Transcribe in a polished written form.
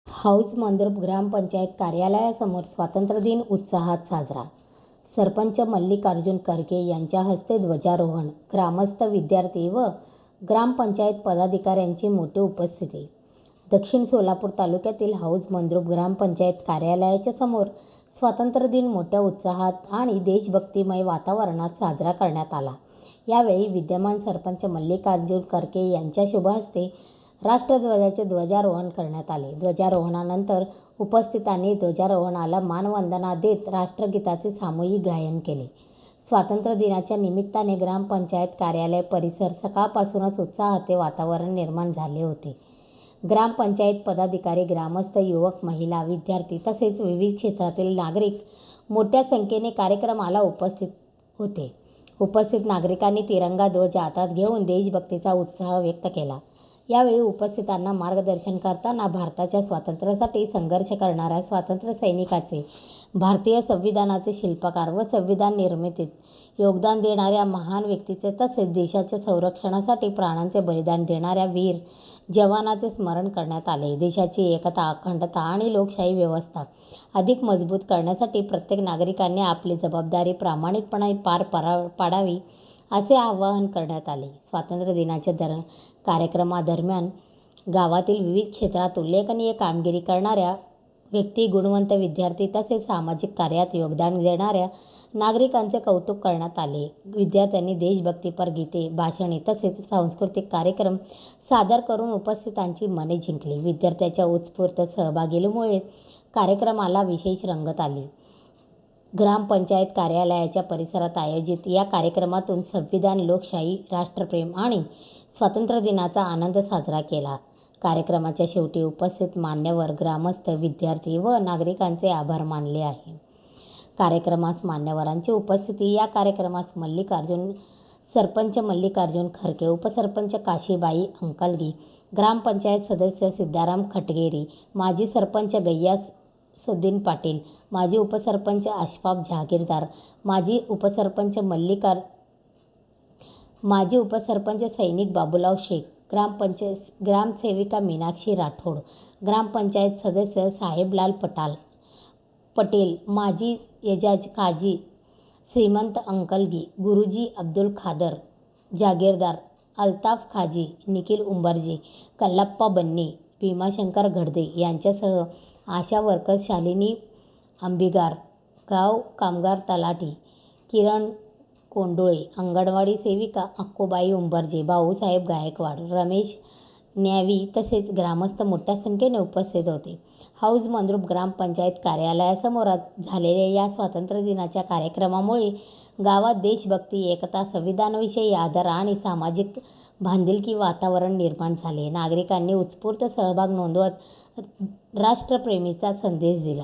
House Mandrup ग्रामपंचायत कार्यालयासमोर स्वातंत्र्यदिन उत्साहात साजरा. सरपंच मल्लिकार्जुन खरगे यांच्या हस्ते ध्वजारोहण. ग्रामस्थ, विद्यार्थी व ग्रामपंचायत पदाधिकाऱ्यांची मोठी उपस्थिती. दक्षिण सोलापूर तालुक्यातील हाऊस मंद्रुप ग्रामपंचायत कार्यालयाच्या समोर स्वातंत्र्यदिन मोठ्या उत्साहात आणि देशभक्तिमय वातावरणात साजरा करण्यात आला. यावेळी विद्यमान सरपंच मल्लिकार्जुन खरगे यांच्या शुभहस्ते राष्ट्रध्वजाचे ध्वजारोहण करण्यात आले. ध्वजारोहणानंतर उपस्थितांनी ध्वजारोहणाला मानवंदना देत राष्ट्रगीताचे सामूहिक गायन केले. स्वातंत्र्य दिनाच्या निमित्ताने ग्रामपंचायत कार्यालय परिसर सकाळपासूनच उत्साहाचे वातावरण निर्माण झाले होते. ग्रामपंचायत पदाधिकारी, ग्रामस्थ, युवक, महिला, विद्यार्थी तसेच विविध क्षेत्रातील नागरिक मोठ्या संख्येने कार्यक्रमाला उपस्थित होते. उपस्थित नागरिकांनी तिरंगा ध्वज हातात घेऊन देशभक्तीचा उत्साह व्यक्त केला. यावेळी उपस्थितांना मार्गदर्शन करताना भारताच्या स्वातंत्र्यासाठी संघर्ष करणाऱ्या स्वातंत्र्य सैनिकांचे, भारतीय संविधानाचे शिल्पकार व संविधान निर्मितीत योगदान देणाऱ्या महान व्यक्तीचे तसेच देशाच्या संरक्षणासाठी प्राणांचे बलिदान देणाऱ्या वीर जवानांचे स्मरण करण्यात आले. देशाची एकता, अखंडता आणि लोकशाही व्यवस्था अधिक मजबूत करण्यासाठी प्रत्येक नागरिकाने आपली जबाबदारी प्रामाणिकपणे पार पाडावी असे आवाहन करण्यात आले. स्वातंत्र्य दिनाच्या कार्यक्रमादरम्यान गावातील विविध क्षेत्रात उल्लेखनीय कामगिरी करणाऱ्या व्यक्ती, गुणवंत विद्यार्थी तसेच सामाजिक कार्यात योगदान देणाऱ्या नागरिकांचे कौतुक करण्यात आले. विद्यार्थ्यांनी देशभक्तीपर गीते, भाषणे तसेच सांस्कृतिक कार्यक्रम सादर करून उपस्थितांची मने जिंकली. विद्यार्थ्यांच्या उत्स्फूर्त सहभागामुळे कार्यक्रमाला विशेष रंगत आली. ग्रामपंचायत कार्यालयाच्या परिसरात आयोजित या कार्यक्रमातून संविधान, लोकशाही, राष्ट्रप्रेम आणि स्वातंत्र्य दिनाचा आनंद साजरा केला. कार्यक्रमाच्या शेवटी उपस्थित मान्यवर, ग्रामस्थ, विद्यार्थी व नागरिकांचे आभार मानले आहे. कार्यक्रमास मान्यवरांची उपस्थिती. या कार्यक्रमास सरपंच मल्लिकार्जुन खरगे, उपसरपंच काशीबाई अंकलगी, ग्रामपंचायत सदस्य सिद्धाराम खटगेरी, माजी सरपंच गैयासुद्दीन पाटील, माजी उपसरपंच अशफाक जहागीरदार, माजी उपसरपंच सैनिक बाबूराव शेख, ग्रामसेविका मीनाक्षी राठोड, ग्रामपंचायत सदस्य साहेबलाल पटेल, माजी एजाज काजी श्रीमंत अंकलगी, गुरुजी अब्दुल खादर जागीरदार, अल्ताफ खाजी, निखिल उंबर्जे, कल्लाप्पा बन्ने, भीमाशंकर घडदे यांच्यासह आशा वर्कर शालिनी आंबिगार, गाव कामगार तलाठी किरण कोंडुळे, अंगणवाडी सेविका अक्कूबाई उंबर्जे, भाऊसाहेब गायकवाड, रमेश न्यावी तसेच ग्रामस्थ मोठ्या संख्येने उपस्थित होते. हाऊस मंद्रुप ग्रामपंचायत कार्यालयासमोर झालेल्या या स्वातंत्र्य दिनाच्या कार्यक्रमामुळे गावात देशभक्ती, एकता, संविधानाविषयी आदर आणि सामाजिक बांधिलकी वातावरण निर्माण झाले. नागरिकांनी उत्स्फूर्त सहभाग नोंदवत राष्ट्रप्रेमाचा संदेश दिला.